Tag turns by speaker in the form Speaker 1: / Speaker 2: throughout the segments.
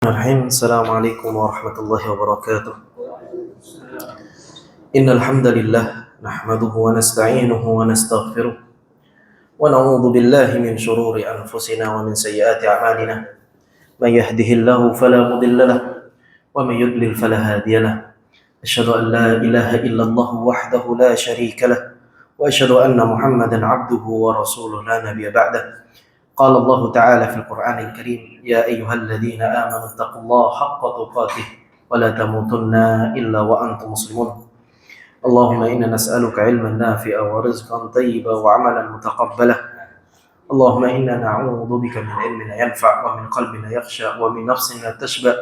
Speaker 1: السلام عليكم ورحمة الله وبركاته. إن الحمد لله نحمده ونستعينه ونستغفره ونعوذ بالله من شرور أنفسنا ومن سيئات أعمالنا. من يهده الله فلا مضل له ومن يضلل فلا هادي له. أشهد أن لا إله إلا الله وحده لا شريك له وأشهد أن محمدا عبده ورسوله لا نبي بعده. قال الله تعالى في القرآن الكريم: يا أيها الذين آمنوا اتقوا الله حق تقاته ولا تموتن إلا وأنتم مسلمون. اللهم إنا نسألك علما نافعا ورزقا طيبا وعملا متقبلا. اللهم إنا نعوذ بك من علم لا ينفع ومن قلب لا يخشع ومن نفس لا تشبع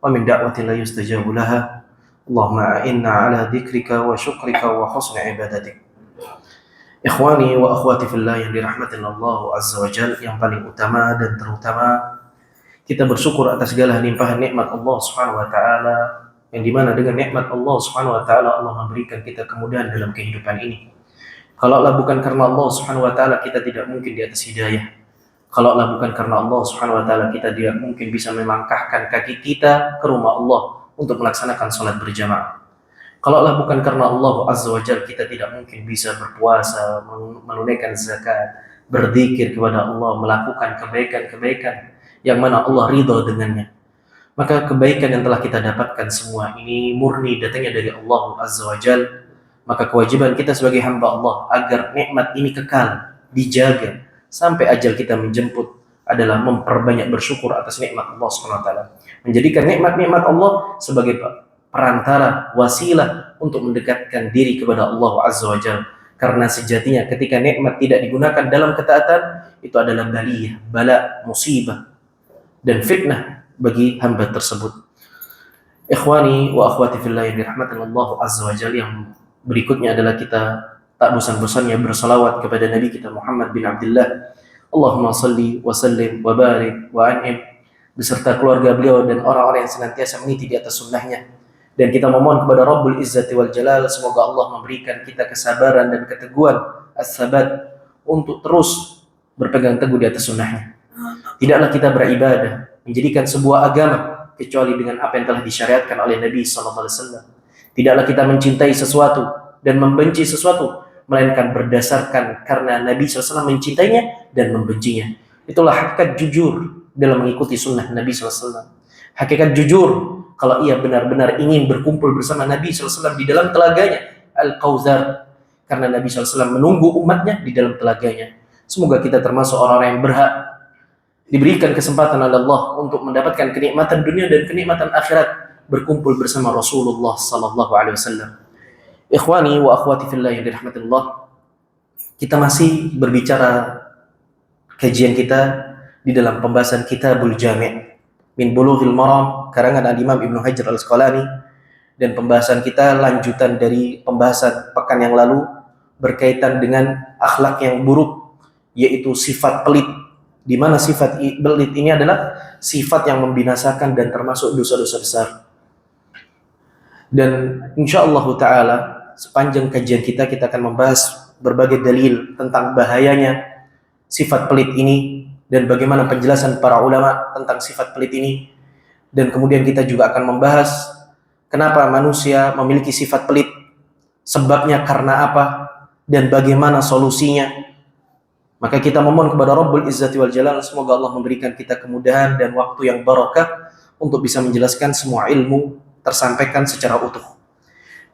Speaker 1: ومن دعوة لا يستجاب لها. اللهم أعنا على ذكرك وشكرك وحسن عبادتك. Ikhwani wa akhwati fillah yang dirahmati Allah Azza wa Jalla, yang paling utama dan terutama kita bersyukur atas segala limpahan nikmat Allah Subhanahu wa taala, yang dimana dengan nikmat Allah Subhanahu wa taala Allah memberikan kita kemudahan dalam kehidupan ini. Kalaulah bukan karena Allah Subhanahu wa taala kita tidak mungkin di atas hidayah. Kalaulah bukan karena Allah Subhanahu wa taala kita tidak mungkin bisa melangkahkan kaki kita ke rumah Allah untuk melaksanakan salat berjamaah. Kalaulah bukan karena Allah Azza wa Jalla kita tidak mungkin bisa berpuasa, menunaikan zakat, berzikir kepada Allah, melakukan kebaikan-kebaikan yang mana Allah ridha dengannya. Maka kebaikan yang telah kita dapatkan semua ini murni datangnya dari Allah Azza wa Jalla. Maka kewajiban kita sebagai hamba Allah agar nikmat ini kekal, dijaga sampai ajal kita menjemput adalah memperbanyak bersyukur atas nikmat Allah Subhanahu wa taala. Menjadikan nikmat-nikmat Allah sebagai perantara, wasilah untuk mendekatkan diri kepada Allah Azza wa Jalla. Karena sejatinya ketika nikmat tidak digunakan dalam ketaatan, itu adalah baliyah, bala, musibah dan fitnah bagi hamba tersebut. Ikhwani wa akhwati fillah yang dirahmati Allah Azza wa Jalla, yang berikutnya adalah kita tak bosan-bosannya bersalawat kepada Nabi kita Muhammad bin Abdullah. Allahumma salli wa sallim wa barik wa an'im, beserta keluarga beliau dan orang-orang yang senantiasa meniti di atas sunnahnya. Dan kita memohon kepada Rabbul Izzati wal Jalal, semoga Allah memberikan kita kesabaran dan keteguhan, as-sabat, untuk terus berpegang teguh di atas sunnahnya. Tidaklah kita beribadah, menjadikan sebuah agama kecuali dengan apa yang telah disyariatkan oleh Nabi SAW. Tidaklah kita mencintai sesuatu dan membenci sesuatu, melainkan berdasarkan karena Nabi SAW mencintainya dan membencinya. Itulah hakikat jujur dalam mengikuti sunnah Nabi SAW. Hakikat jujur kalau ia benar-benar ingin berkumpul bersama Nabi SAW di dalam telaganya Al-Kautsar, karena Nabi SAW menunggu umatnya di dalam telaganya. Semoga kita termasuk orang-orang yang berhak diberikan kesempatan oleh Allah untuk mendapatkan kenikmatan dunia dan kenikmatan akhirat, berkumpul bersama Rasulullah SAW. Ikhwani wa akhwati fillah yang dirahmati Allah, kita masih berbicara kajian kita di dalam pembahasan Kitabul Jami' min Bulughil Maram karangan Al-Imam Ibnu Hajar Al-Asqalani, dan pembahasan kita lanjutan dari pembahasan pekan yang lalu berkaitan dengan akhlak yang buruk, yaitu sifat pelit, di mana sifat pelit ini adalah sifat yang membinasakan dan termasuk dosa-dosa besar. Dan insyaallah taala sepanjang kajian kita akan membahas berbagai dalil tentang bahayanya sifat pelit ini dan bagaimana penjelasan para ulama tentang sifat pelit ini. Dan kemudian kita juga akan membahas kenapa manusia memiliki sifat pelit, sebabnya karena apa, dan bagaimana solusinya. Maka kita memohon kepada Rabbul Izzati wal Jalal, semoga Allah memberikan kita kemudahan dan waktu yang barakah untuk bisa menjelaskan semua ilmu tersampaikan secara utuh.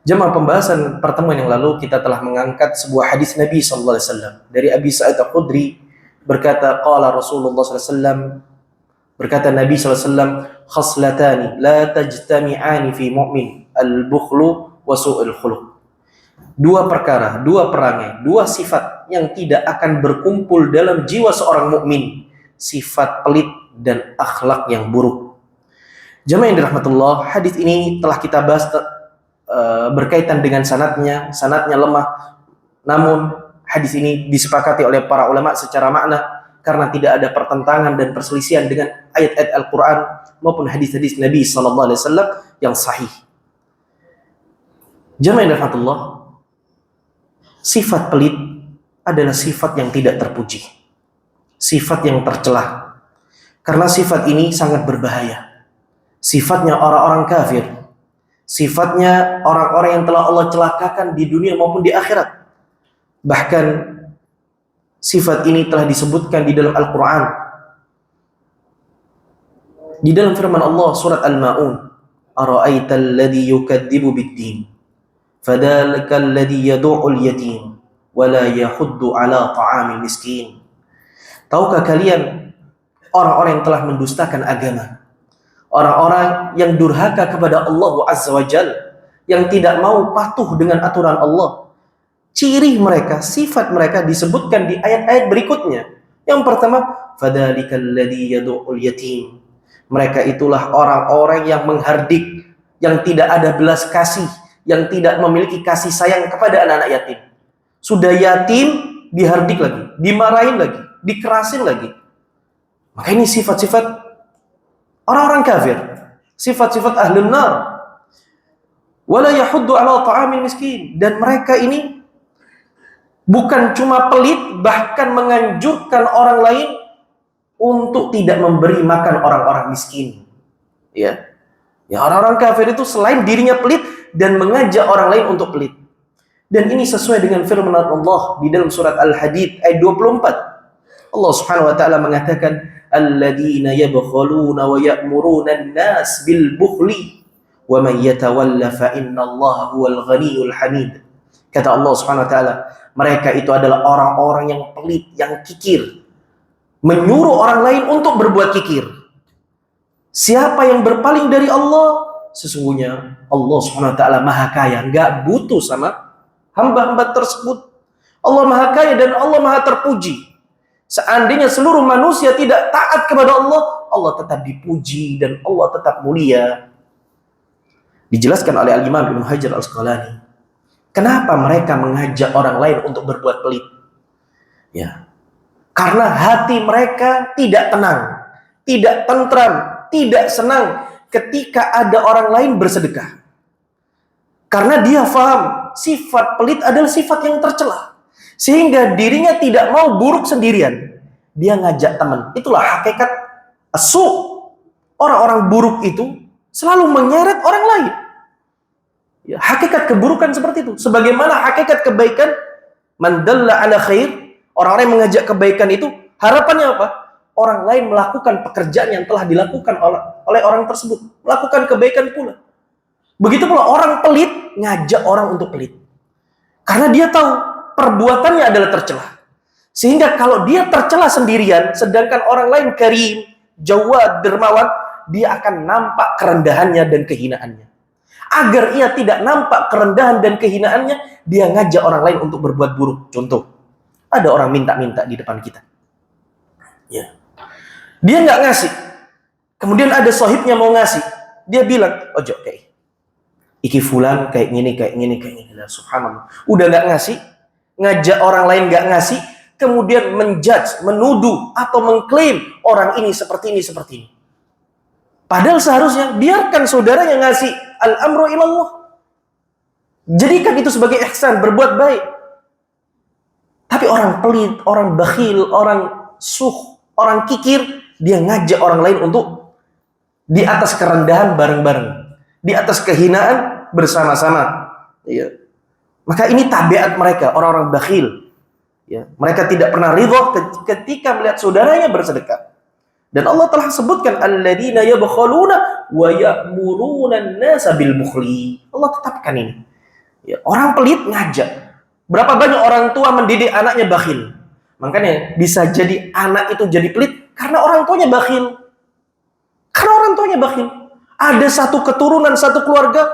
Speaker 1: Jemaah, pembahasan pertemuan yang lalu kita telah mengangkat sebuah hadis Nabi SAW dari Abi Sa'id Al-Khudri, berkata qala Rasulullah SAW, berkata Nabi SAW, khaslatani la tajtami'ani fi mu'min, al-bukhlu wa su'ul khuluq. Dua perkara, dua perangai, dua sifat yang tidak akan berkumpul dalam jiwa seorang mukmin, sifat pelit dan akhlak yang buruk. Jemaah yang dirahmatullah, hadis ini telah kita bahas berkaitan dengan sanadnya lemah. Namun hadis ini disepakati oleh para ulama secara makna karena tidak ada pertentangan dan perselisihan dengan ayat-ayat Al-Quran maupun hadis-hadis Nabi SAW yang sahih. Jemaah yang dirahmatullah, sifat pelit adalah sifat yang tidak terpuji, sifat yang tercela. Karena sifat ini sangat berbahaya. sifatnya orang-orang kafir, sifatnya orang-orang yang telah Allah celakakan di dunia maupun di akhirat. Bahkan sifat ini telah disebutkan di dalam Al-Quran, di dalam firman Allah surat Al-Ma'un, ara'aital ladzi yukadzibu bid-din fadzalikal ladzi yad'ul yatim wa la yahuddu ala ta'amil miskin. Tahukah kalian orang-orang yang telah mendustakan agama, orang-orang yang durhaka kepada Allah Azza wa Jalla, yang tidak mau patuh dengan aturan Allah? Ciri mereka, sifat mereka disebutkan di ayat-ayat berikutnya. Yang pertama, fadzalikal ladzi yad'ul yatim. Mereka itulah orang-orang yang menghardik, yang tidak ada belas kasih, yang tidak memiliki kasih sayang kepada anak-anak yatim. Sudah yatim, dihardik lagi, dimarahin lagi, dikerasin lagi. Maka ini sifat-sifat orang-orang kafir, sifat-sifat ahlun nar. Wala yahuddu ala ta'amil miskin. Dan mereka ini bukan cuma pelit, bahkan menganjurkan orang lain untuk tidak memberi makan orang-orang miskin. Ya, orang-orang kafir itu selain dirinya pelit dan mengajak orang lain untuk pelit. Dan ini sesuai dengan firman Allah di dalam surat Al-Hadid ayat 24. Allah Subhanahu wa taala mengatakan, alladzina yabkhuluna wa ya'muruna an-nas bil bukhli wa man yatawalla fa innallaha huwal ghaniyyul hamid. Kata Allah Subhanahu wa taala, mereka itu adalah orang-orang yang pelit, yang kikir, menyuruh orang lain untuk berbuat kikir. Siapa yang berpaling dari Allah, sesungguhnya Allah Subhanahu wa taala Maha Kaya, enggak butuh sama hamba-hamba tersebut. Allah Maha Kaya dan Allah Maha terpuji. Seandainya seluruh manusia tidak taat kepada Allah, Allah tetap dipuji dan Allah tetap mulia. Dijelaskan oleh Al-Imam Ibnu Hajar Al-Asqalani, kenapa mereka mengajak orang lain untuk berbuat pelit? Ya, karena hati mereka tidak tenang, tidak tentram, tidak senang ketika ada orang lain bersedekah. Karena dia faham sifat pelit adalah sifat yang tercela, sehingga dirinya tidak mau buruk sendirian. Dia ngajak teman. Itulah hakikat asu. Orang-orang buruk itu selalu menyeret orang lain. Ya, hakikat keburukan seperti itu. Sebagaimana hakikat kebaikan, man dalla ala khair, orang-orang yang mengajak kebaikan itu harapannya apa? Orang lain melakukan pekerjaan yang telah dilakukan oleh orang tersebut, melakukan kebaikan pula. Begitu pula orang pelit ngajak orang untuk pelit. Karena dia tahu perbuatannya adalah tercela. Sehingga kalau dia tercela sendirian, sedangkan orang lain karim, jawad, dermawan, dia akan nampak kerendahannya dan kehinaannya. Agar ia tidak nampak kerendahan dan kehinaannya, dia ngajak orang lain untuk berbuat buruk. Contoh, ada orang minta-minta di depan kita. Ya. Dia nggak ngasih. Kemudian ada sahibnya mau ngasih. Dia bilang, ojo kayak iki fulan kayak gini. Subhanallah. Udah nggak ngasih, ngajak orang lain nggak ngasih, kemudian menjudge, menuduh atau mengklaim orang ini seperti ini. Padahal seharusnya biarkan saudaranya ngasih, al-amru ilallah. Jadikan itu sebagai ihsan, berbuat baik. Tapi orang pelit, orang bakhil, orang orang kikir, dia ngajak orang lain untuk di atas kerendahan bareng-bareng, di atas kehinaan bersama-sama. Ya. Maka ini tabiat mereka, orang-orang bakhil. Ya. Mereka tidak pernah ridha ketika melihat saudaranya bersedekah. Dan Allah telah sebutkan alladzina yabkhuluna wa ya'muruna an-nasa bil bukhli. Allah tetapkan ini. Ya, orang pelit ngajak. Berapa banyak orang tua mendidik anaknya bakhil. Makanya bisa jadi anak itu jadi pelit karena orang tuanya bakhil. Ada satu keturunan, satu keluarga,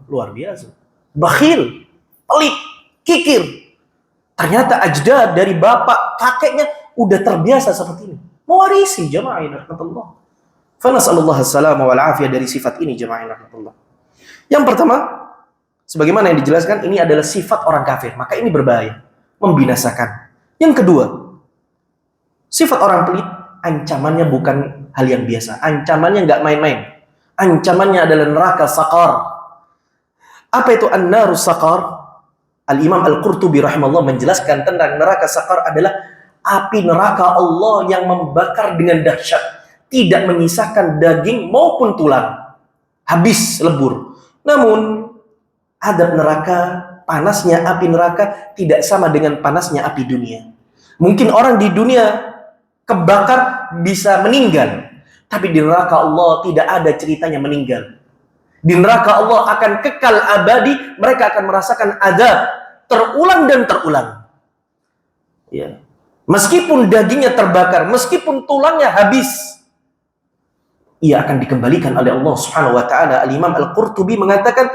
Speaker 1: luar biasa. Bakhil, pelit, kikir. Ternyata ajdad dari bapak, kakeknya udah terbiasa seperti ini. Mewarisi jamaah rahmatullah. Fa nasallallahu as-salama wal afiyah dari sifat ini jamaah rahmatullah. Yang pertama, sebagaimana yang dijelaskan, ini adalah sifat orang kafir, maka ini berbahaya, membinasakan. Yang kedua, sifat orang pelit, ancamannya bukan hal yang biasa. Ancamannya nggak main-main. Ancamannya adalah neraka saqar. Apa itu an-narus saqar? Al-Imam Al-Qurtubi rahimahullah menjelaskan tentang neraka saqar adalah api neraka Allah yang membakar dengan dahsyat, tidak menyisakan daging maupun tulang. habis lebur. Namun adab neraka, panasnya api neraka tidak sama dengan panasnya api dunia. Mungkin orang di dunia kebakar bisa meninggal, tapi di neraka Allah tidak ada ceritanya meninggal. Di neraka Allah akan kekal abadi, mereka akan merasakan azab terulang dan terulang. Ya. Meskipun dagingnya terbakar, meskipun tulangnya habis, ia akan dikembalikan oleh Allah Subhanahu wa taala. Al-Imam Al-Qurtubi mengatakan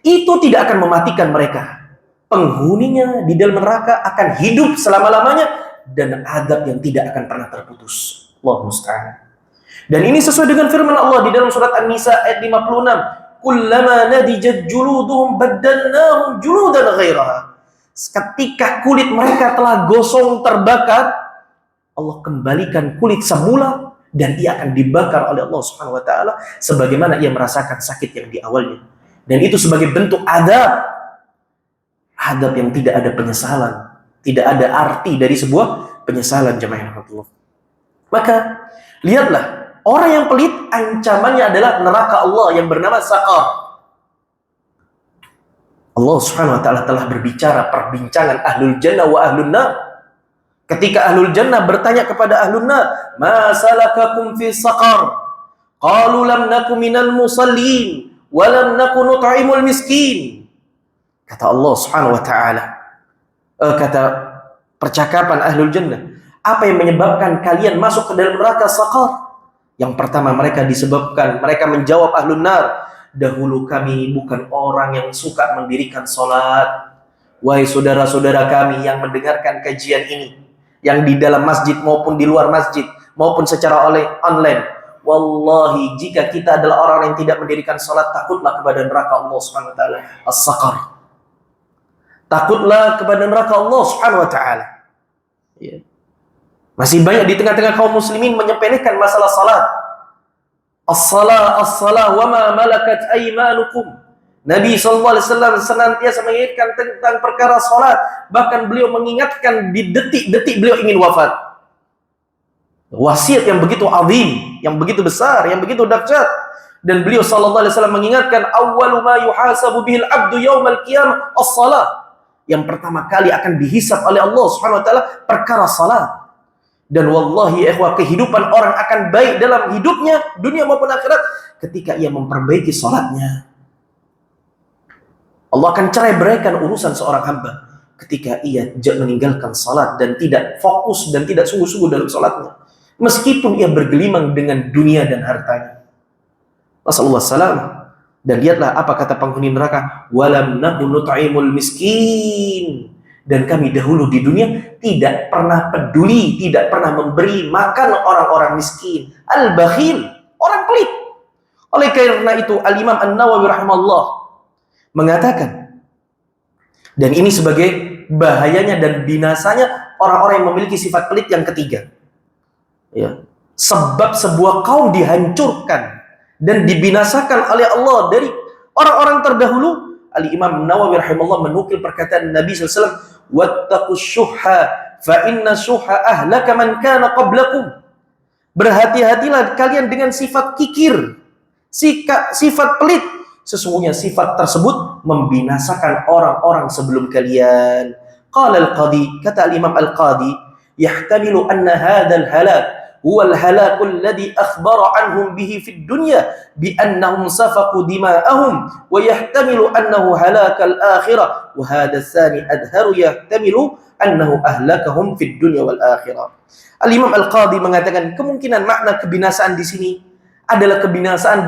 Speaker 1: itu tidak akan mematikan mereka. Penghuninya di dalam neraka akan hidup selama-lamanya dan azab yang tidak akan pernah terputus. Allahu musta'an. Dan ini sesuai dengan firman Allah di dalam surat An-Nisa ayat 56. Kullama nadijat juluduhum baddalnahum juludan ghairaha. Ketika kulit mereka telah gosong terbakar, Allah kembalikan kulit semula dan ia akan dibakar oleh Allah Subhanahu wa taala sebagaimana ia merasakan sakit yang di awalnya. Dan itu sebagai bentuk adab. Adab yang tidak ada penyesalan, tidak ada arti dari sebuah penyesalan, jemaah rahmatullah. Maka lihatlah, orang yang pelit ancamannya adalah neraka Allah yang bernama Saqar. Allah Subhanahu wa taala telah berbicara perbincangan ahlul jannah wa ahlun nar. Ketika ahlul jannah bertanya kepada ahlun nar, "Ma salakakum fi saqar?" Qalu lam naku minal musallin wa lam naku nut'imul miskin. Kata Allah Subhanahu wa taala, kata percakapan ahlul jannah, apa yang menyebabkan kalian masuk ke dalam neraka Saqar? Yang pertama mereka menjawab ahlun nar, dahulu kami bukan orang yang suka mendirikan salat. Wahai saudara-saudara kami yang mendengarkan kajian ini, yang di dalam masjid maupun di luar masjid maupun secara online, wallahi jika kita adalah orang yang tidak mendirikan salat, takutlah kepada neraka Allah Subhanahu wa taala, As-Saqar. Takutlah kepada neraka Allah Subhanahu wa taala. Ya. Masih banyak di tengah-tengah kaum muslimin menyepelekan masalah salat. As-salah wa ma malakat aymanukum. Nabi SAW senantiasa mengingatkan tentang perkara salat. Bahkan beliau mengingatkan di detik-detik beliau ingin wafat. Wasiat yang begitu azim, yang begitu besar, yang begitu dahsyat. Dan beliau SAW mengingatkan awwalu ma yuhasabu bihil abdu yaumal qiyamah as-salah. Yang pertama kali akan dihisab oleh Allah Subhanahu wa taala perkara salat. Dan wallahi ikhwah, kehidupan orang akan baik dalam hidupnya dunia maupun akhirat ketika ia memperbaiki salatnya. Allah akan cerai-beraikan urusan seorang hamba ketika ia meninggalkan salat dan tidak fokus dan tidak sungguh-sungguh dalam salatnya, meskipun ia bergelimang dengan dunia dan hartanya. Nasallallahu salam. Dan lihatlah apa kata penghuni neraka, walam naku nut'imul miskin. Dan kami dahulu di dunia tidak pernah peduli, tidak pernah memberi makan orang-orang miskin. Al-bakhil, orang pelit. Oleh karena itu Al-Imam An-Nawawi rahimahullah mengatakan, dan ini sebagai bahayanya dan binasanya orang-orang yang memiliki sifat pelit yang ketiga. Ya. Sebab sebuah kaum dihancurkan dan dibinasakan oleh Allah dari orang-orang terdahulu. Al-Imam Nawawi rahimahullah menukil perkataan Nabi SAW, wattaqus syuhha fa inna syuhha ahlaka man kana qablakum. Berhati-hatilah kalian dengan sifat kikir, sifat pelit. Sesungguhnya sifat tersebut membinasakan orang-orang sebelum kalian. Qala al-Qadi, kata al-Imam al-Qadi, yahtamilu anna hadzal halak huwa al-halak alladhi akhbara anhum bihi fid dunya bi annahum safaqu dima'ahum, wa yahtamilu annahu halak al-akhirah, wa hadha tsani adharu yahtamilu annahu ahlakahum fid dunya wal akhirah. Al-Imam al-Qadi mengatakan kemungkinan makna kebinasaan di sini adalah kebinasaan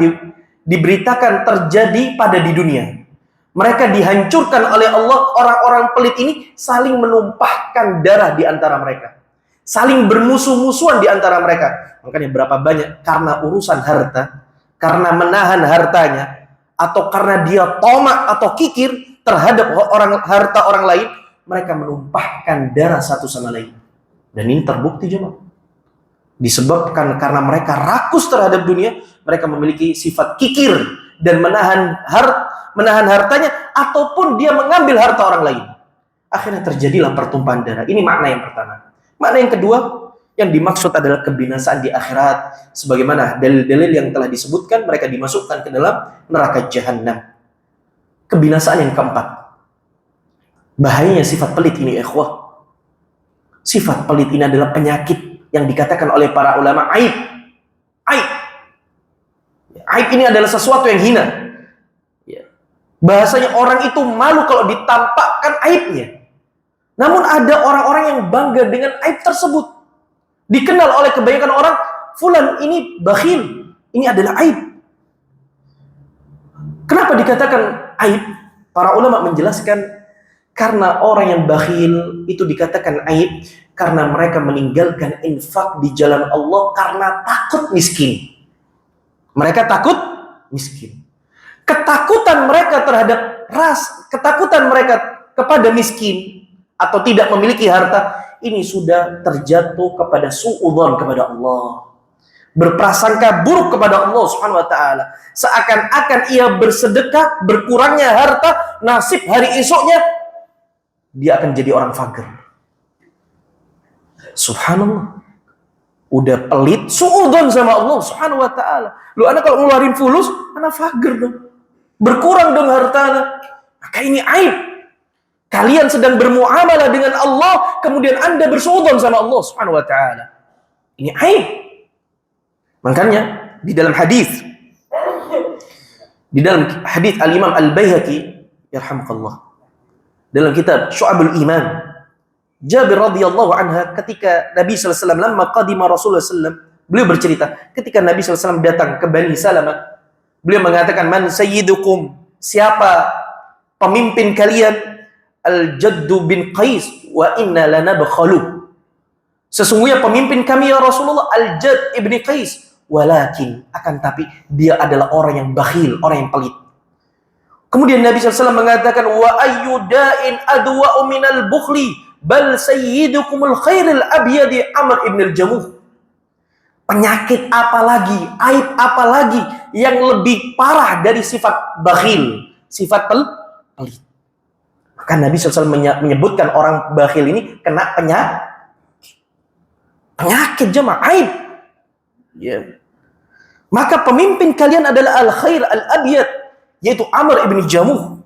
Speaker 1: diberitakan terjadi pada di dunia. Mereka dihancurkan oleh Allah. Orang-orang pelit ini saling menumpahkan darah di antara mereka, saling bermusuh-musuhan di antara mereka. Makanya berapa banyak karena urusan harta, karena menahan hartanya, atau karena dia tomak atau kikir terhadap harta orang lain, mereka menumpahkan darah satu sama lain. Dan ini terbukti jemaah. Disebabkan karena mereka rakus terhadap dunia, mereka memiliki sifat kikir dan menahan hartanya, ataupun dia mengambil harta orang lain. Akhirnya terjadilah pertumpahan darah. Ini makna yang pertama. Makna yang kedua, Yang dimaksud adalah kebinasaan di akhirat. Sebagaimana dalil-dalil yang telah disebutkan, mereka dimasukkan ke dalam neraka jahanam. Kebinasaan yang keempat. Bahayanya sifat pelit ini, ikhwah. Sifat pelit ini adalah penyakit yang dikatakan oleh para ulama aib. Aib. Aib ini adalah sesuatu yang hina. Bahasanya orang itu malu kalau ditampakkan aibnya. Namun ada orang-orang yang bangga dengan aib tersebut. Dikenal oleh kebanyakan orang, fulan ini bakhil. Ini adalah aib. Kenapa dikatakan aib? Para ulama menjelaskan, karena orang yang bakhil itu dikatakan aib karena mereka meninggalkan infak di jalan Allah karena takut miskin. Mereka takut miskin. Ketakutan mereka terhadap ketakutan mereka kepada miskin atau tidak memiliki harta, ini sudah terjatuh kepada suudzon kepada Allah. Berprasangka buruk kepada Allah Subhanahu wa taala. Seakan-akan ia bersedekah, berkurangnya harta, nasib hari esoknya dia akan jadi orang fakir. Subhanallah. Udah pelit, suudzon sama Allah Subhanahu wa taala. Lu anak kalau ngeluarin fulus, anak fakir dong. Berkurang dong hartanya. Maka ini aib. Kalian sedang bermuamalah dengan Allah, kemudian Anda bersuudzon sama Allah Subhanahu wa taala. Ini aib. Makanya di dalam hadis Al-Imam Al-Baihaqi yarhamukallah, dalam kitab Syu'abul Iman, Jabir radhiyallahu anha, ketika Nabi sallallahu alaihi wasallam lamma qadima Rasulullah sallallahu alaihi wasallam, beliau bercerita ketika Nabi sallallahu alaihi wasallam datang ke Bani Salamah, beliau mengatakan, "Man sayyidukum?" Siapa pemimpin kalian? Al-Jaddu bin Qais wa inna lanabkhalu. Sesungguhnya pemimpin kami ya Rasulullah Al-Jadd ibn Qais, walakin akan tapi dia adalah orang yang bakhil, orang yang pelit. Kemudian Nabi SAW mengatakan, wa ayyu da'in adwa'u minal bukhli bal sayyidukumul khairil abyadi Amr ibn al-Jamuh. Penyakit apa lagi, aib apa lagi yang lebih parah dari sifat bakhil, sifat pelit? Maka Nabi SAW menyebutkan orang bakhil ini kena penyakit jemaah, aib. Ya. Maka pemimpin kalian adalah al-khair al-abyad, yaitu Amr ibn Jamuh.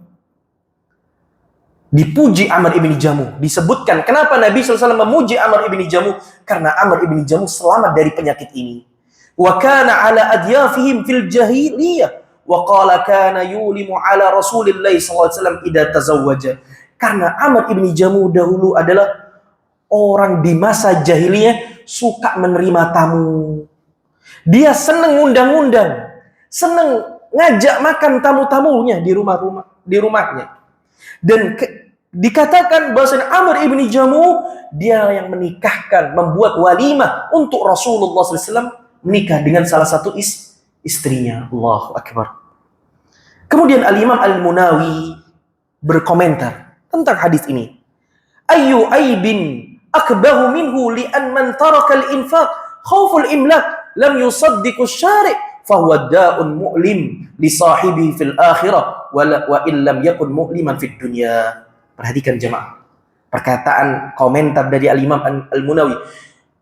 Speaker 1: Dipuji Amr ibn Jamuh. Disebutkan kenapa Nabi SAW memuji Amr ibn Jamuh, karena Amr ibn Jamuh selamat dari penyakit ini. Wa kana ala adyafihim fil jahiliyah. Wa qala kana yulimu ala Rasulillah SAW idza tazawwaja. Karena Amr ibn Jamuh dahulu adalah orang di masa jahiliyah suka menerima tamu. Dia senang ngundang-undang, senang ngajak makan tamu-tamunya di rumahnya. Dan dikatakan bahwa Amr ibn Jamuh dia yang menikahkan, membuat walimah untuk Rasulullah SAW menikah dengan salah satu istrinya. Allahu Akbar. Kemudian Al-Imam Al-Munawi berkomentar tentang hadis ini. Ayyu aibin akbahu minhu li'an man taraka al-infaq khawful imlak lam yusaddiqu syari' fahuwa da'un mu'lim li sahibi fil akhirah wa illam yakun mu'liman fid dunya. Perhatikan jemaah perkataan komentar dari Al-Imam Al-Munawi.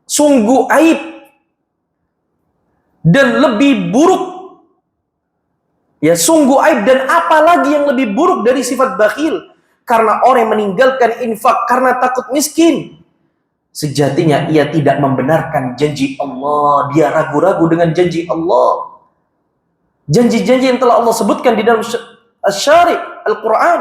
Speaker 1: Sungguh aib dan lebih buruk, ya sungguh aib dan apalagi yang lebih buruk dari sifat bakhil, karena orang yang meninggalkan infak karena takut miskin, sejatinya ia tidak membenarkan janji Allah, dia ragu-ragu dengan janji Allah, janji-janji yang telah Allah sebutkan di dalam Asy-Syari' Al-Quran.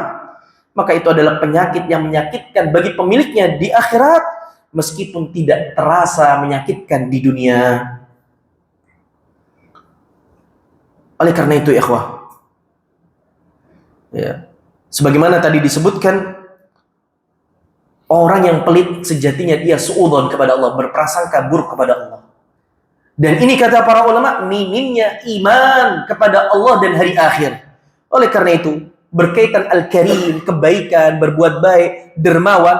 Speaker 1: Maka itu adalah penyakit yang menyakitkan bagi pemiliknya di akhirat, meskipun tidak terasa menyakitkan di dunia. Oleh karena itu ikhwah, ya, sebagaimana tadi disebutkan, orang yang pelit sejatinya dia suudzon kepada Allah, berprasangka buruk kepada Allah. Dan ini kata para ulama, minimnya iman kepada Allah dan hari akhir. Oleh karena itu, berkaitan al-karim, kebaikan, berbuat baik, dermawan,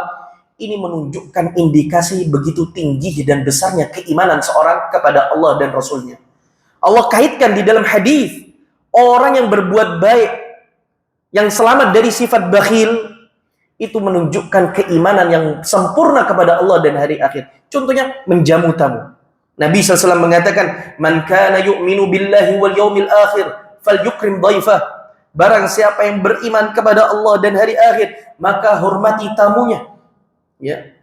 Speaker 1: ini menunjukkan indikasi begitu tinggi dan besarnya keimanan seorang kepada Allah dan Rasulnya. Allah kaitkan di dalam hadis, orang yang berbuat baik, yang selamat dari sifat bakhil, itu menunjukkan keimanan yang sempurna kepada Allah dan hari akhir. Contohnya menjamu tamu. Nabi SAW mengatakan, "Man kana yu'minu billahi wal yawmil akhir falyukrim dhaifah." Barang siapa yang beriman kepada Allah dan hari akhir, maka hormati tamunya. Ya.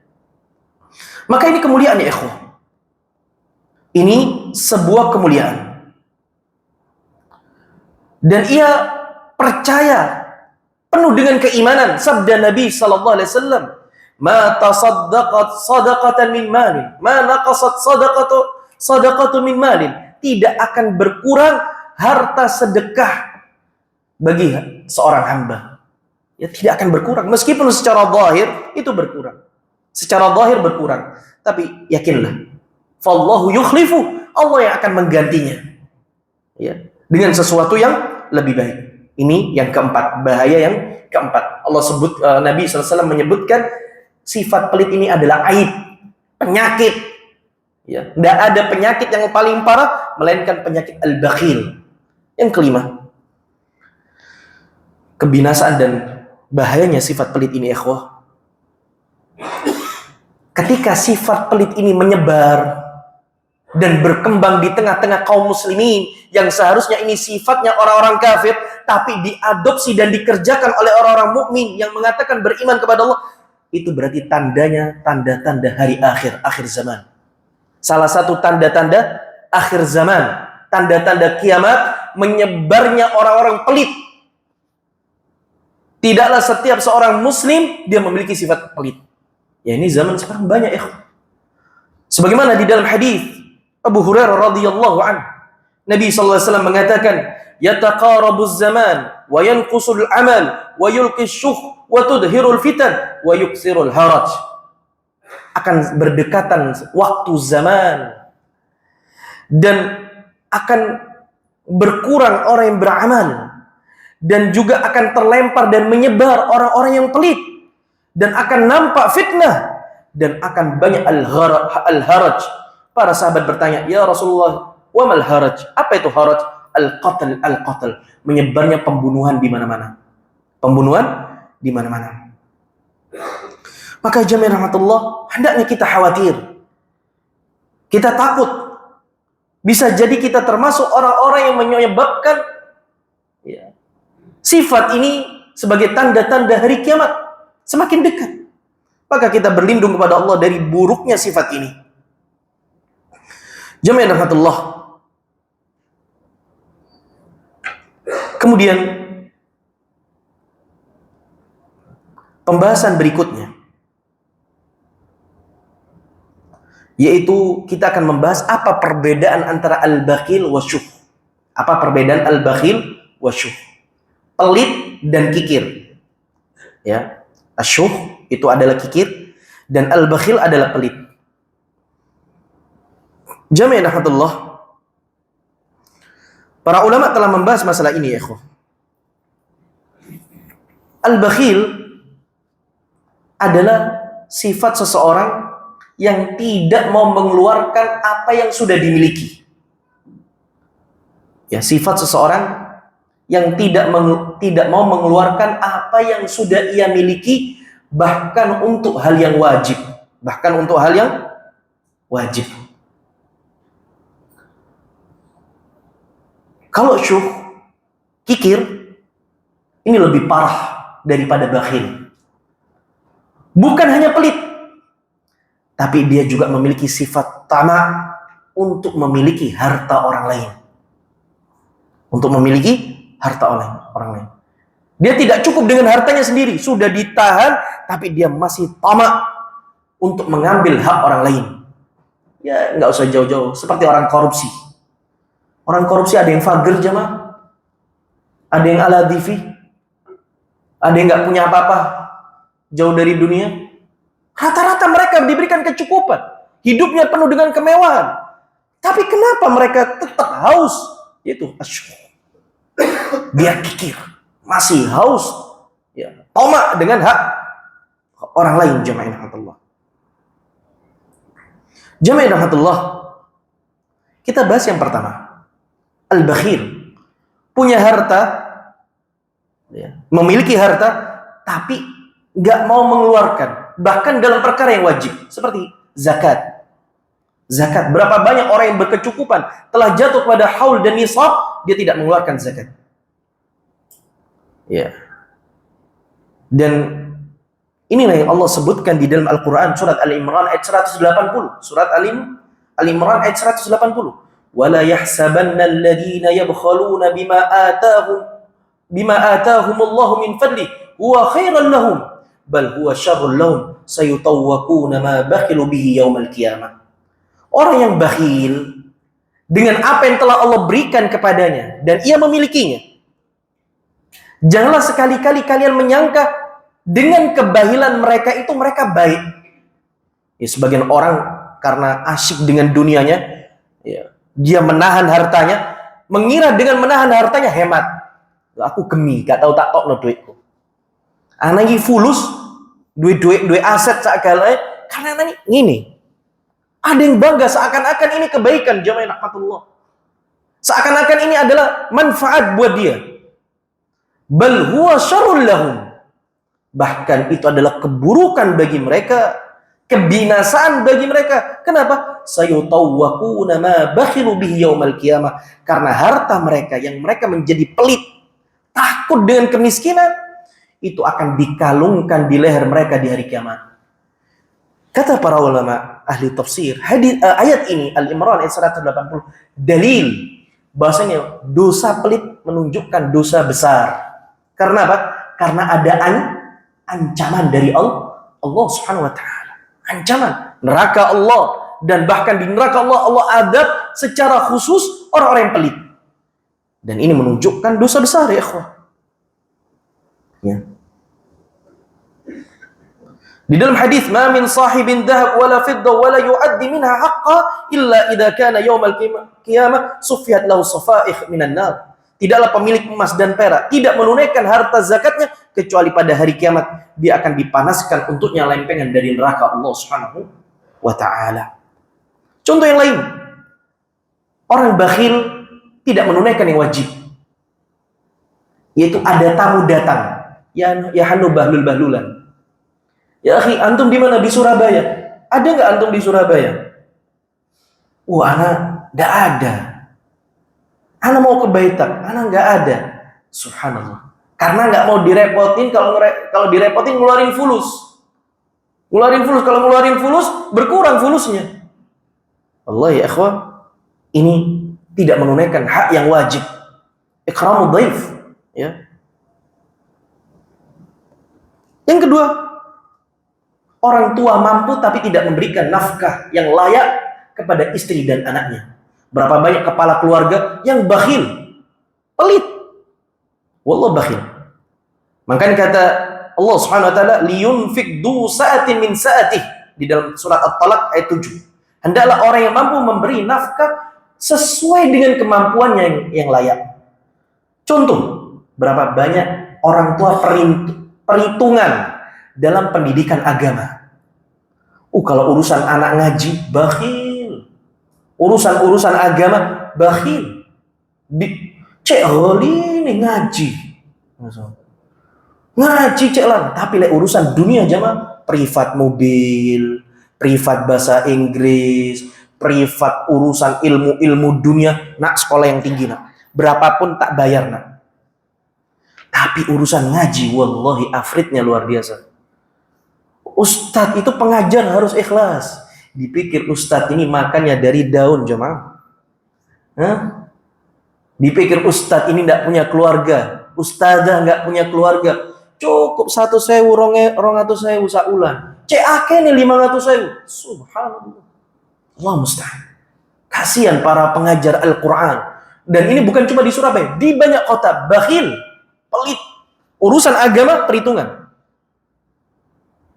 Speaker 1: Maka ini kemuliaan ya ikhwah. Ini sebuah kemuliaan. Dan ia percaya penuh dengan keimanan sabda Nabi sallallahu alaihi wasallam, "Ma tasaddaqat shadaqatan min malin, ma naqasat sadaqatu min malin." Tidak akan berkurang harta sedekah bagi seorang hamba. Ya, tidak akan berkurang meskipun secara zahir itu berkurang. Secara zahir berkurang, tapi yakinlah, fallahu yukhlifu, Allah yang akan menggantinya. Ya, dengan sesuatu yang lebih baik. Ini yang keempat, bahaya yang keempat. Allah sebut, Nabi SAW menyebutkan sifat pelit ini adalah aib, penyakit. Ya, tidak ada penyakit yang paling parah melainkan penyakit al-bakhil. Yang kelima, kebinasaan dan bahayanya sifat pelit ini, ikhwah. Ketika sifat pelit ini menyebar dan berkembang di tengah-tengah kaum muslimin yang seharusnya ini sifatnya orang-orang kafir, tapi diadopsi dan dikerjakan oleh orang-orang mukmin yang mengatakan beriman kepada Allah, itu berarti tandanya tanda-tanda hari akhir zaman. Salah satu tanda-tanda akhir zaman, tanda-tanda kiamat, menyebarnya orang-orang pelit. Tidaklah setiap seorang muslim dia memiliki sifat pelit. Ya, ini zaman sekarang banyak, ikhwan. Sebagaimana di dalam hadis Abu Hurairah radhiyallahu anhu, Nabi sallallahu alaihi wasallam mengatakan, "Yataqarabuz zaman wa yanqusul amal wa yulqis syuh wa tudhirul fitan wa yuksirul haraj." Akan berdekatan waktu zaman dan akan berkurang orang yang beramal, dan juga akan terlempar dan menyebar orang-orang yang pelit, dan akan nampak fitnah, dan akan banyak al-haraj. Para sahabat bertanya, "Ya Rasulullah, wa mal haraj?" Apa itu haraj? Al-qatl. Menyebarnya pembunuhan di mana-mana. Pembunuhan di mana-mana. Maka jamaah rahmatullah, hendaknya kita khawatir. Kita takut. Bisa jadi kita termasuk orang-orang yang menyebabkan sifat ini sebagai tanda-tanda hari kiamat semakin dekat. Maka kita berlindung kepada Allah dari buruknya sifat ini. Jamaah rahmatullah. Kemudian pembahasan berikutnya, yaitu kita akan membahas apa perbedaan antara al-bakhil wa syuh. Apa perbedaan al-bakhil wa syuh? Pelit dan kikir. Ya, asyuh itu adalah kikir dan al-bakhil adalah pelit. Jamaah rahmatullah, para ulama telah membahas masalah ini, ya ikhwah. Al-bakhil adalah sifat seseorang yang tidak mau mengeluarkan apa yang sudah dimiliki. Ya, sifat seseorang yang tidak mau mengeluarkan apa yang sudah ia miliki, bahkan untuk hal yang wajib. Kalau syuh, kikir, ini lebih parah daripada bakhil. Bukan hanya pelit, tapi dia juga memiliki sifat tamak untuk memiliki harta orang lain. Orang lain. Dia tidak cukup dengan hartanya sendiri, sudah ditahan, tapi dia masih tamak untuk mengambil hak orang lain. Ya, nggak usah jauh-jauh, seperti orang korupsi. Orang korupsi ada yang fagir, jamaah, ada yang ala divi, ada yang nggak punya apa-apa, jauh dari dunia. Rata-rata mereka diberikan kecukupan, hidupnya penuh dengan kemewahan. Tapi kenapa mereka tetap haus? Itu asyuh. Dia kikir, masih haus, ya, tamak dengan hak orang lain. Jamaah rahmatullah. Kita bahas yang pertama. Al-bakhil, punya harta, ya, memiliki harta, tapi nggak mau mengeluarkan, bahkan dalam perkara yang wajib, seperti zakat. Zakat, berapa banyak orang yang berkecukupan telah jatuh pada haul dan nisab, dia tidak mengeluarkan zakat. Ya. Dan inilah yang Allah sebutkan di dalam Al-Quran surat Al-Imran ayat 180. Surat Al-Imran ayat 180. Wala yahsabanna alladhina yabkhaluna bima atahumullahu min fadli huwa khairan lahum bal huwa syarrun lahum sayutawwaquna ma bakhilu bihi yaumal qiyamah. Orang yang bakhil dengan apa yang telah Allah berikan kepadanya dan ia memilikinya, janganlah sekali-kali kalian menyangka dengan kebahilan mereka itu mereka baik. Ya, sebagian orang karena asyik dengan dunianya, ya, dia menahan hartanya, mengira dengan menahan hartanya hemat. Aku gemi, gak tahu tak tok no duitku. Anak ini fulus, duit aset segala, karena anak ini. Ada yang bangga seakan-akan ini kebaikan, jamaah rahmatullah. Seakan-akan ini adalah manfaat buat dia. Bal huwa syarrul lahum. Bahkan itu adalah keburukan bagi mereka, kebinasaan bagi mereka. Kenapa? Sayutawwaquna ma bakhilu bihi yaumal qiyamah. Karena harta mereka yang mereka menjadi pelit, takut dengan kemiskinan, itu akan dikalungkan di leher mereka di hari kiamat. Kata para ulama ahli tafsir, ayat ini Al-Imran ayat 180 dalil bahasanya dosa pelit menunjukkan dosa besar. Karena apa? Karena ada ancaman dari Allah Subhanahu wa taala. Ancaman neraka Allah, dan bahkan di neraka Allah adab secara khusus orang-orang yang pelit. Dan ini menunjukkan dosa besar ya ikhwah. Ya. Di dalam hadis, "Ma min sahibin dhahab wala fidda wala yu'addi minha haqqa illa idza kana yaumal qiyamah sufiyat lahu safaih minan nar." Tidaklah pemilik emas dan perak tidak menunaikan harta zakatnya kecuali pada hari kiamat dia akan dipanaskan untuknya lempengan dari neraka Allah Subhanahu wa taala. Contoh yang lain, orang bakhil tidak menunaikan yang wajib. Yaitu ada tamu datang, ya hanu bahlul-bahlulan. Ya akhi, antum di mana? Di Surabaya. Ada nggak antum di Surabaya? Wah, anak nggak ada. Anak mau ke Baitak, anak nggak ada. Subhanallah. Karena nggak mau direpotin, kalau direpotin ngeluarin fulus. Kalau ngeluarin fulus, berkurang fulusnya. Allah ya ikhwah, ini tidak menunaikan hak yang wajib. Ikramud dhaif, ya. Yang kedua, orang tua mampu tapi tidak memberikan nafkah yang layak kepada istri dan anaknya. Berapa banyak kepala keluarga yang bakhil, pelit. Wallah bakhil. Makanya kata Allah Subhanahu wa taala, liyunfik du sa'atin min sa'atih, di dalam surat At-Talaq ayat 7. Hendaklah orang yang mampu memberi nafkah sesuai dengan kemampuannya yang layak. Contoh, berapa banyak orang tua perhitungan dalam pendidikan agama. Kalau urusan anak ngaji, bakhil. Urusan agama, bakhil. Cek ini ngaji. Ngaji cek lah. Tapi urusan dunia jamaah, privat mobil, privat bahasa Inggris, privat urusan ilmu dunia, nak sekolah yang tinggi nak. Berapapun tak bayar nak. Tapi urusan ngaji, wallahi afritnya luar biasa. Ustadz itu pengajar harus ikhlas. Dipikir ustadz ini makannya dari daun jemaah. Dipikir ustadz ini tidak punya keluarga, ustazah nggak punya keluarga. Cukup 1.000, 200.000 saulan. Cek akeh nih 500.000. Subhanallah. Allah musta'an. Kasihan para pengajar Al-Quran. Dan ini bukan cuma di Surabaya, di banyak kota bakhil, pelit. Urusan agama perhitungan.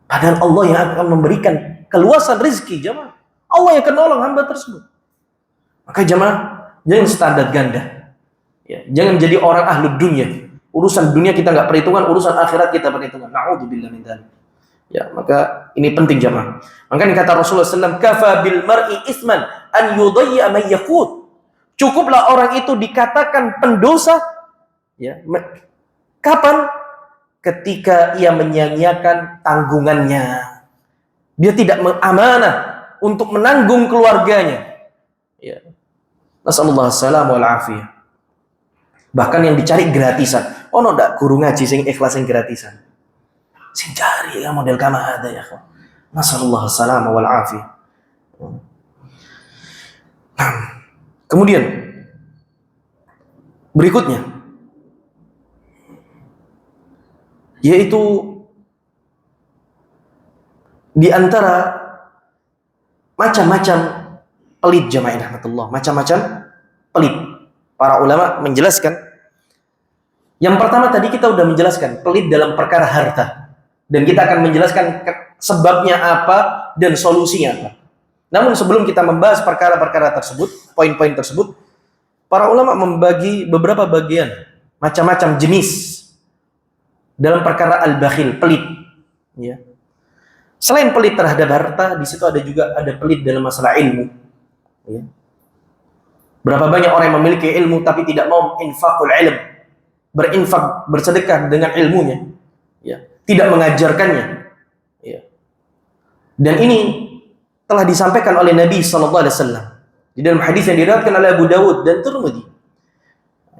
Speaker 1: Padahal Allah yang akan memberikan keluasan rezeki jemaah. Allah yang akan nolong hamba tersebut. Maka jemaah, jangan standar ganda. Ya, jangan jadi orang ahlu dunia. Urusan dunia kita nggak perhitungan, urusan akhirat kita perhitungan. Na'udzubillah min dzalik. Ya, maka ini penting jemaah. Makanya kata Rasulullah SAW, kafa bil mar'i isman an yudayya man yaqut. Cukuplah orang itu dikatakan pendosa. Ya, kapan? ketika ia menyia-nyiakan tanggungannya. Dia tidak mengamanah untuk menanggung keluarganya. Ya. Nasallallahu salam wal afiyah. Bahkan yang dicari gratisan. Oh no, ndak guru ngaji sing ikhlas sing gratisan. Sing cari ya model kama ada ya. Nasallallahu salam wal afiyah. Nah, kemudian berikutnya yaitu di antara macam-macam pelit jamaah rahmatullah, macam-macam pelit. Para ulama menjelaskan, yang pertama tadi kita sudah menjelaskan pelit dalam perkara harta, dan kita akan menjelaskan sebabnya apa dan solusinya apa. Namun sebelum kita membahas perkara-perkara tersebut, poin-poin tersebut, para ulama membagi beberapa bagian, macam-macam jenis dalam perkara al-bakhil, pelit. Ya. Selain pelit terhadap harta, di situ ada pelit dalam masalah ilmu. Ya. Berapa banyak orang yang memiliki ilmu tapi tidak mau infakul ilm, berinfak, bersedekah dengan ilmunya, ya. Tidak mengajarkannya. Ya. Dan ini telah disampaikan oleh Nabi SAW di dalam hadis yang diriwayatkan oleh Abu Dawud dan Tirmidzi.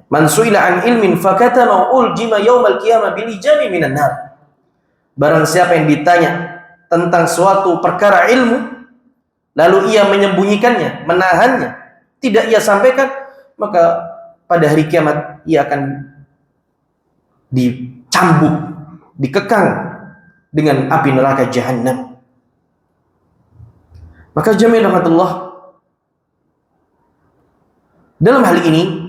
Speaker 1: Man su'ila an ilmin fakatama uljima yaumal qiyamah bil ijami minan nar. Barang siapa yang ditanya tentang suatu perkara ilmu, lalu ia menyembunyikannya, menahannya, tidak ia sampaikan, maka pada hari kiamat ia akan dicambuk, dikekang dengan api neraka jahanam. Maka jami'an rahmatullah, dalam hal ini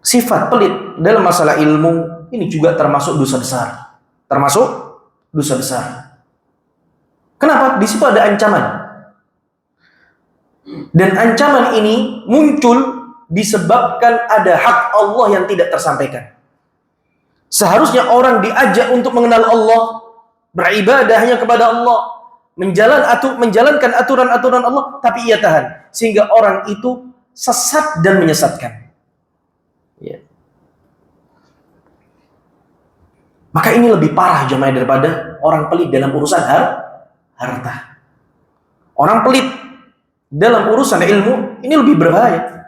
Speaker 1: sifat pelit dalam masalah ilmu ini juga termasuk dosa besar. Termasuk dosa besar. Kenapa? Di situ ada ancaman. Dan ancaman ini muncul disebabkan ada hak Allah yang tidak tersampaikan. Seharusnya orang diajak untuk mengenal Allah, beribadah hanya kepada Allah, menjalankan aturan-aturan Allah, tapi ia tahan. Sehingga orang itu sesat dan menyesatkan. Ya. Maka ini lebih parah jemaah daripada orang pelit dalam urusan harta. Orang pelit dalam urusan ilmu ini lebih berbahaya.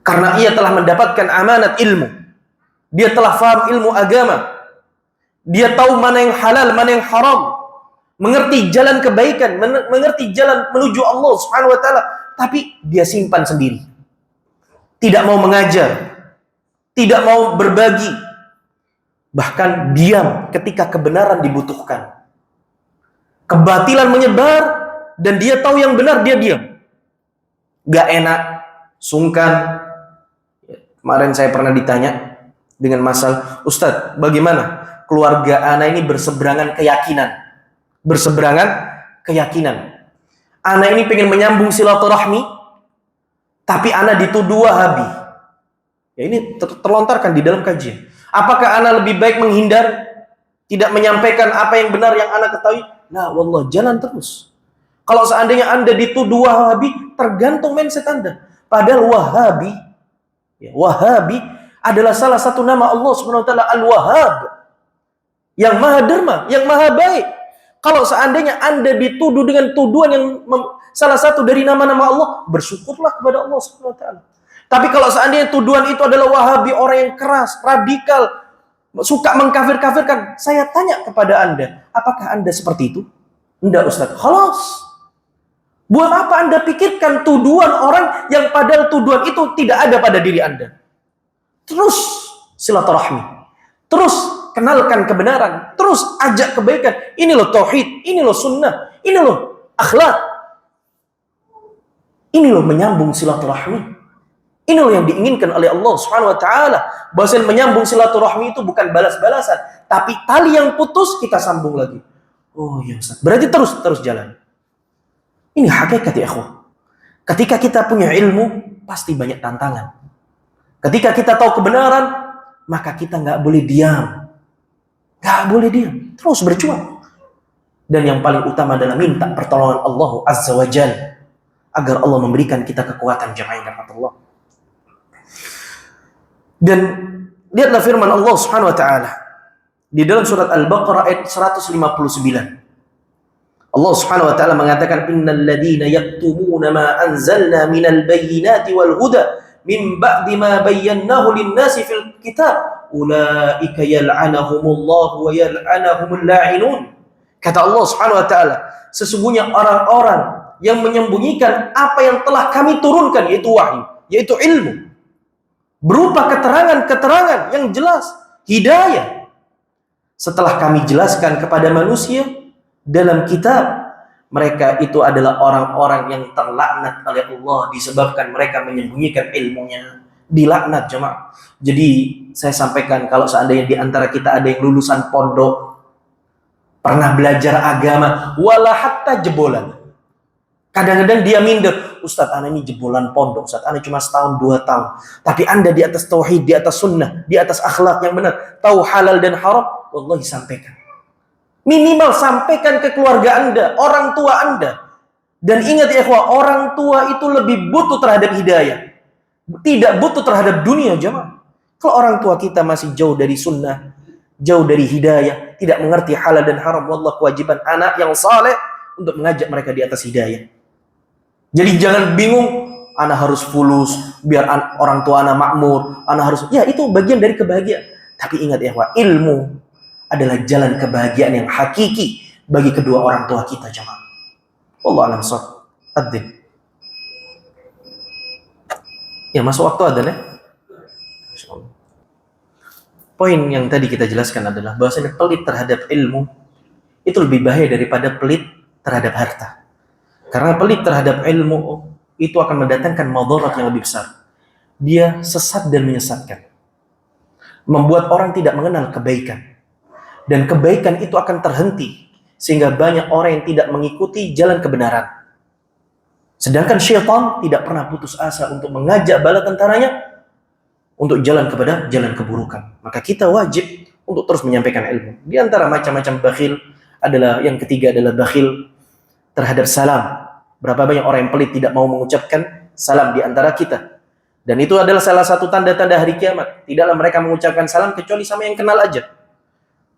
Speaker 1: Karena ia telah mendapatkan amanat ilmu. Dia telah faham ilmu agama. Dia tahu mana yang halal, mana yang haram. Mengerti jalan kebaikan, mengerti jalan menuju Allah Subhanahu wa taala, tapi dia simpan sendiri. Tidak mau mengajar, tidak mau berbagi. Bahkan diam ketika kebenaran dibutuhkan. Kebatilan menyebar dan dia tahu yang benar, dia diam. Gak enak, sungkan. Kemarin saya pernah ditanya dengan masalah, Ustadz, bagaimana keluarga ana ini berseberangan keyakinan? Ana ini pengen menyambung silaturahmi, tapi ana dituduh Wahabi. Ya, ini terlontarkan di dalam kajian. Apakah ana lebih baik menghindar, tidak menyampaikan apa yang benar yang ana ketahui? Nah, wallah, jalan terus. Kalau seandainya anda dituduh Wahabi, tergantung mindset anda. Padahal Wahabi adalah salah satu nama Allah Subhanahu wa taala, Al-Wahhab. Yang Maha Derma, yang Maha Baik. Kalau seandainya anda dituduh dengan tuduhan yang salah satu dari nama-nama Allah, bersyukurlah kepada Allah Subhanahu wa taala. Tapi kalau seandainya tuduhan itu adalah Wahabi, orang yang keras, radikal, suka mengkafir-kafirkan, saya tanya kepada anda, apakah anda seperti itu? Enggak, Ustaz. Khalas. Buat apa anda pikirkan tuduhan orang yang padahal tuduhan itu tidak ada pada diri anda? Terus silaturahmi. Terus kenalkan kebenaran. Terus ajak kebaikan. Ini loh tauhid, ini loh sunnah, ini loh akhlak. Ini loh menyambung silaturahmi. Ini loh yang diinginkan oleh Allah Subhanahu wa taala. Bahwasanya menyambung silaturahmi itu bukan balas-balasan, tapi tali yang putus kita sambung lagi. Oh ya Ustaz. Berarti terus jalan. Ini hakikat ya ikhwah. Ketika kita punya ilmu, pasti banyak tantangan. Ketika kita tahu kebenaran, maka kita nggak boleh diam. Nggak boleh diam. Terus berjuang. Dan yang paling utama adalah minta pertolongan Allah Azza wa Jalla agar Allah memberikan kita kekuatan jamaah rahmatullah. Dan Lihatlah firman Allah Subhanahu wa taala di dalam surat Al-Baqarah ayat 159. Allah Subhanahu wa taala mengatakan innal ladzina yaktumuna ma anzalna minal bayyinati wal huda min ba'di ma bayyanahu lin-nasi fil kitab ulaika yal'anahumullahu wa yal'anahumul la'inun. Kata Allah Subhanahu wa taala, sesungguhnya orang-orang yang menyembunyikan apa yang telah kami turunkan, yaitu wahyu, yaitu ilmu, berupa keterangan-keterangan yang jelas, hidayah, setelah kami jelaskan kepada manusia dalam kitab, mereka itu adalah orang-orang yang terlaknat oleh Allah disebabkan mereka menyembunyikan ilmunya. Dilaknat jemaah. Jadi saya sampaikan, kalau seandainya di antara kita ada yang lulusan pondok, pernah belajar agama, wala hatta jebolan, kadang-kadang dia minder, Ustadz, ana ini jebolan pondok, Ustadz, ana cuma setahun 2 tahun, tapi Anda di atas tauhid, di atas sunnah, di atas akhlak yang benar, tahu halal dan haram, wallahi sampaikan. Minimal sampaikan ke keluarga Anda, orang tua Anda. Dan ingat ya ikhwah, orang tua itu lebih butuh terhadap hidayah, tidak butuh terhadap dunia jemaah. Kalau orang tua kita masih jauh dari sunnah, jauh dari hidayah, tidak mengerti halal dan haram, wallah kewajiban anak yang saleh untuk mengajak mereka di atas hidayah. Jadi jangan bingung, anak harus fulus biar orang tua anak makmur, anak harus, ya itu bagian dari kebahagiaan. Tapi ingat ya, ilmu adalah jalan kebahagiaan yang hakiki bagi kedua orang tua kita jemaah. Wallahu a'lam bishawab. Adzin. Ya, masuk waktu adzan ya. Poin yang tadi kita jelaskan adalah bahwasanya pelit terhadap ilmu itu lebih bahaya daripada pelit terhadap harta. Karena pelit terhadap ilmu itu akan mendatangkan madarat yang lebih besar. Dia sesat dan menyesatkan. Membuat orang tidak mengenal kebaikan. Dan kebaikan itu akan terhenti. Sehingga banyak orang yang tidak mengikuti jalan kebenaran. Sedangkan syaitan tidak pernah putus asa untuk mengajak bala tentaranya untuk jalan kepada jalan keburukan. Maka kita wajib untuk terus menyampaikan ilmu. Di antara macam-macam bakhil adalah, yang ketiga adalah bakhil terhadap salam. Berapa banyak orang yang pelit tidak mau mengucapkan salam di antara kita. Dan itu adalah salah satu tanda-tanda hari kiamat. Tidaklah mereka mengucapkan salam kecuali sama yang kenal aja.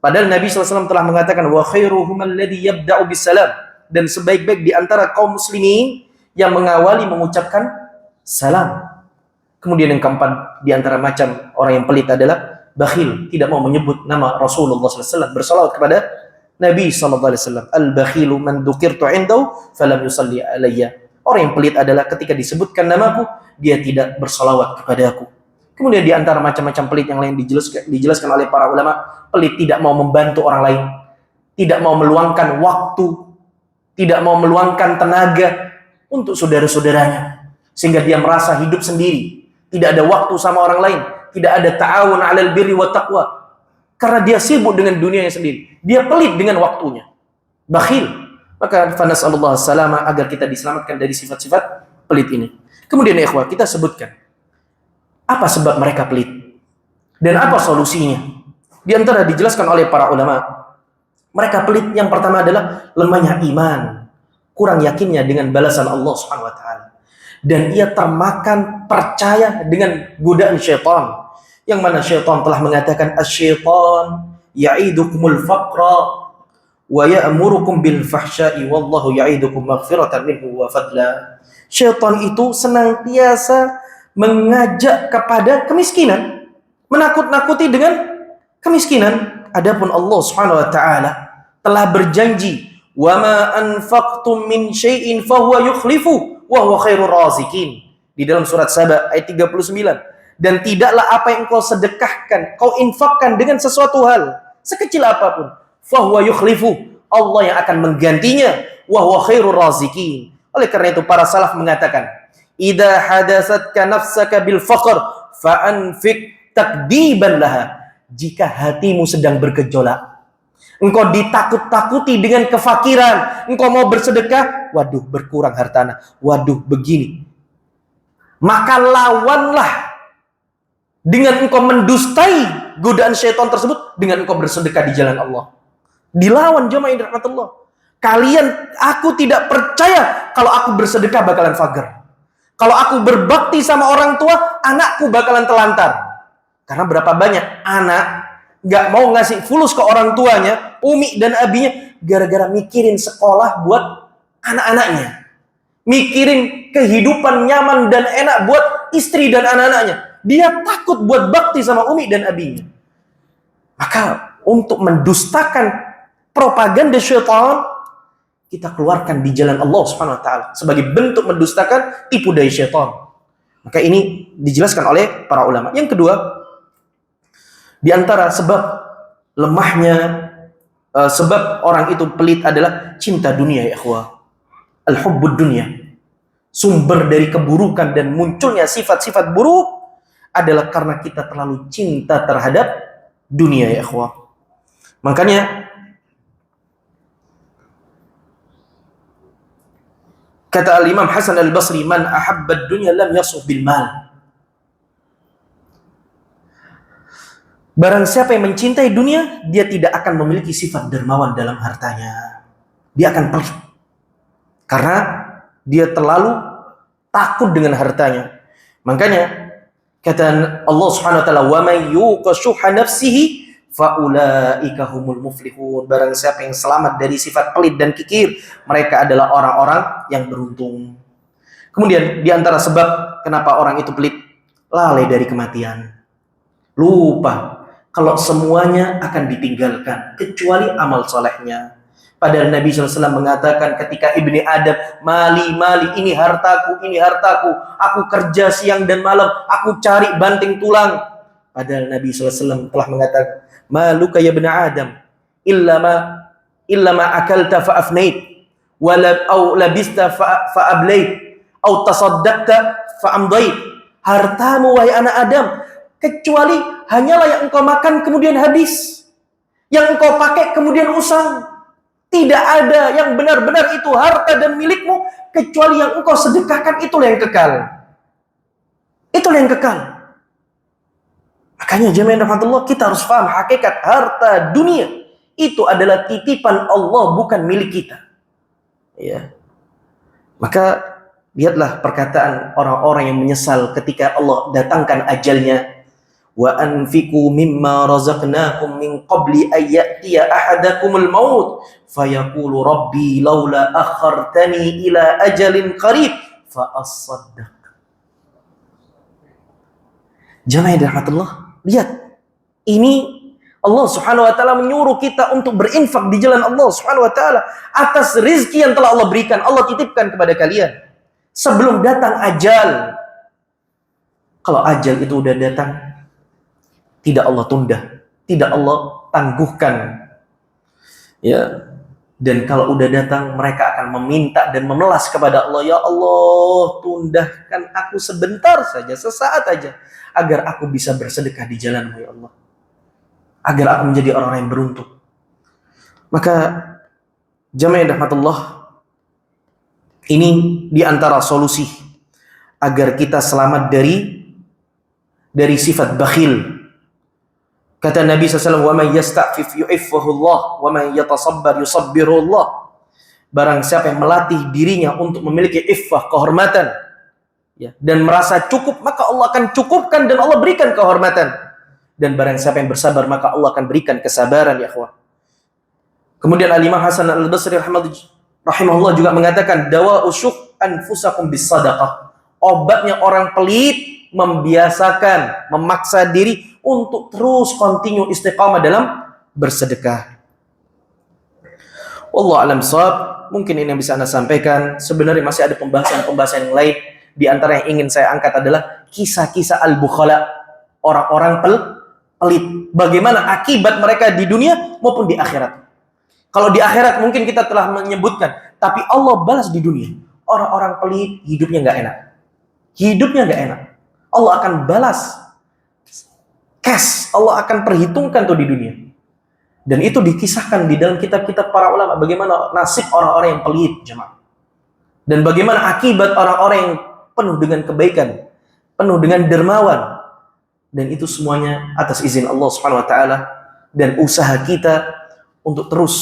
Speaker 1: Padahal Nabi SAW telah mengatakan wa khairuhum alladhi yabda'u bisalam, dan sebaik-baik di antara kaum muslimin yang mengawali mengucapkan salam. Kemudian yang keempat di antara macam orang yang pelit adalah bakhil, tidak mau menyebut nama Rasulullah SAW, bersalawat kepada Nabi SAW. Al-bakhilu man dzukirtu indahu falam yusalli alayya. Orang yang pelit adalah ketika disebutkan namaku, dia tidak bersalawat kepadaku. Kemudian di antara macam-macam pelit yang lain dijelaskan oleh para ulama, pelit tidak mau membantu orang lain, tidak mau meluangkan waktu, tidak mau meluangkan tenaga untuk saudara-saudaranya, sehingga dia merasa hidup sendiri, tidak ada waktu sama orang lain, tidak ada ta'awun 'alal birri wat taqwa, karena dia sibuk dengan dunianya sendiri. Dia pelit dengan waktunya, bakhil. Maka fanasallallahu salama, agar kita diselamatkan dari sifat-sifat pelit ini. Kemudian ya ikhwah, kita sebutkan apa sebab mereka pelit dan apa solusinya. Di antara dijelaskan oleh para ulama, mereka pelit yang pertama adalah lemahnya iman, kurang yakinnya dengan balasan Allah Subhanahu wa taala. Dan ia termakan percaya dengan godaan syaitan, yang mana syaitan telah mengatakan asy-syaitan ya'idukumul faqra wa ya'murukum bil fahsya'i wallahu ya'idukum maghfiratan minhu wa fadla. Syaitan itu senantiasa mengajak kepada kemiskinan, menakut-nakuti dengan kemiskinan. Adapun Allah Subhanahu wa taala telah berjanji, "Wa ma anfaqtum min syai'in fahuwa yukhlifu wa huwa khairur raziqin." Di dalam surat Saba ayat 39. Dan tidaklah apa yang kau sedekahkan, kau infakkan dengan sesuatu hal, sekecil apapun, fahuwa yukhlifu, Allah yang akan menggantinya, wa huwa khairur raziqin. Oleh karena itu para salaf mengatakan, idza hadatsatka nafsaka bil faqr fa anfiq takdiban laha. Jika hatimu sedang bergejolak, engkau ditakut-takuti dengan kefakiran, engkau mau bersedekah, waduh berkurang hartana, waduh begini, maka lawanlah dengan engkau mendustai godaan syaitan tersebut dengan engkau bersedekah di jalan Allah. Dilawan jemaah yang dirahmati Allah. Aku tidak percaya kalau aku bersedekah bakalan fakir. Kalau aku berbakti sama orang tua, anakku bakalan telantar. Karena berapa banyak anak nggak mau ngasih fulus ke orang tuanya, umi dan abinya, gara-gara mikirin sekolah buat anak-anaknya, mikirin kehidupan nyaman dan enak buat istri dan anak-anaknya. Dia takut buat bakti sama umi dan abinya. Maka untuk mendustakan propaganda syaitan, kita keluarkan di jalan Allah Subhanahu wa taala sebagai bentuk mendustakan tipu daya syaitan. Maka ini dijelaskan oleh para ulama. Yang kedua, di antara sebab lemahnya sebab orang itu pelit adalah cinta dunia, ya ikhwah. Al-hubbud dunya. Sumber dari keburukan dan munculnya sifat-sifat buruk adalah karena kita terlalu cinta terhadap dunia, ya ikhwah. Makanya kata Al-Imam Hasan Al-Basri, man ahabbad dunya lam yasuh bil mal. Barang siapa yang mencintai dunia, dia tidak akan memiliki sifat dermawan dalam hartanya. Dia akan pelit. Karena dia terlalu takut dengan hartanya. Makanya kata Allah Subhanahu wa taala, "Wa may yuqa shuhha nafsihi fa ulaika humul muflihun." Barang siapa yang selamat dari sifat pelit dan kikir, mereka adalah orang-orang yang beruntung. Kemudian di antara sebab kenapa orang itu pelit, lalai dari kematian. Lupa kalau semuanya akan ditinggalkan kecuali amal solehnya. Padahal Nabi SAW mengatakan ketika Ibni Adam, mali, ini hartaku, aku kerja siang dan malam, aku cari banting tulang. Padahal Nabi SAW telah mengatakan, maluka ya Ibni Adam, illa ma akalta fa'afnait, au labista fa'ablait, au tasaddaqta fa'amdait. Hartamu wahai anak Adam, kecuali hanyalah yang engkau makan kemudian habis, yang engkau pakai kemudian usang. Tidak ada yang benar-benar itu harta dan milikmu kecuali yang engkau sedekahkan, itulah yang kekal. Itulah yang kekal. Makanya jemaah rahmatullah, kita harus paham hakikat harta dunia itu adalah titipan Allah, bukan milik kita. Ya. Maka lihatlah perkataan orang-orang yang menyesal ketika Allah datangkan ajalnya. Wa anfiqu mimma razaqnakum min qabli ay ya'tiya ahadakumul maut fayaqulu rabbi laula akhartani ila ajalin qarib fa asaddaq. Jamaah rahmatullah, lihat. Ini Allah Subhanahu wa taala menyuruh kita untuk berinfak di jalan Allah Subhanahu wa taala atas rezeki yang telah Allah berikan, Allah titipkan kepada kalian sebelum datang ajal. Kalau ajal itu udah datang, tidak Allah tunda, tidak Allah tangguhkan. Ya. Dan kalau udah datang, mereka akan meminta dan memelas kepada Allah, ya Allah, tundahkan aku sebentar saja, sesaat saja, agar aku bisa bersedekah di jalan-Mu, ya Allah. Agar aku menjadi orang yang beruntung. Maka jamaah rahmatullah, ini di antara solusi agar kita selamat dari sifat bakhil. Kata Nabi SAW, wa man yasta'fif yu'iffahu Allah, wa man yatasabbar yusabbiru Allah. Barang siapa yang melatih dirinya untuk memiliki iffah, kehormatan, ya, dan merasa cukup, maka Allah akan cukupkan dan Allah berikan kehormatan. Dan barang siapa yang bersabar, maka Allah akan berikan kesabaran, ya akhwah. Kemudian Al-Imam Hasan Al-Basri rahimahullah juga mengatakan, dawa usyuk anfusakum bis sadaqah. Obatnya orang pelit membiasakan, memaksa diri untuk terus continue istiqamah dalam bersedekah. Wallahu a'lam shawab. Mungkin ini yang bisa Anda sampaikan. Sebenarnya masih ada pembahasan-pembahasan yang lain. Di antara yang ingin saya angkat adalah kisah-kisah al-bukhala, orang-orang pelit. Bagaimana akibat mereka di dunia maupun di akhirat. Kalau di akhirat mungkin kita telah menyebutkan, tapi Allah balas di dunia. Orang-orang pelit hidupnya nggak enak. Hidupnya nggak enak. Allah akan balas cash, Allah akan perhitungkan tuh di dunia. Dan itu dikisahkan di dalam kitab-kitab para ulama, bagaimana nasib orang-orang yang pelit, jemaah. Dan bagaimana akibat orang-orang yang penuh dengan kebaikan, penuh dengan dermawan. Dan itu semuanya atas izin Allah Subhanahu wa taala dan usaha kita untuk terus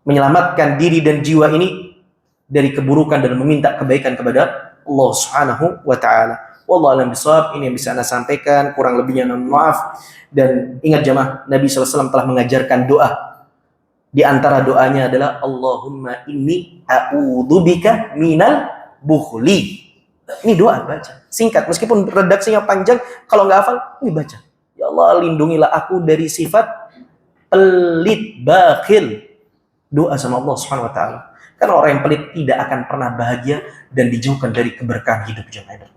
Speaker 1: menyelamatkan diri dan jiwa ini dari keburukan dan meminta kebaikan kepada Allah Subhanahu wa taala. Wallahu a'lam bishawab. Ini yang bisa Anda sampaikan, kurang lebihnya mohon maaf. Dan ingat jemaah, Nabi SAW telah mengajarkan doa. Di antara doanya adalah Allahumma inni a'udzubika minal bukhli. Ini doa, baca. Singkat, meskipun redaksinya panjang, kalau nggak hafal, ini baca. Ya Allah, lindungilah aku dari sifat pelit, bakhil. Doa sama Allah Subhanahu wa taala. Karena orang yang pelit tidak akan pernah bahagia dan dijauhkan dari keberkahan hidup jemaah.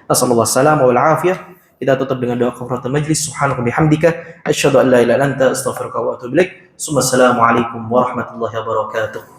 Speaker 1: Nasallallahu alaihi wasallam. Kita tutup dengan doa kafaratul majlis. Subhanaka bihamdika asyhadu an la ilaha illa anta astaghfiruka wa atubu ilaik. Assalamualaikum warahmatullahi wabarakatuh.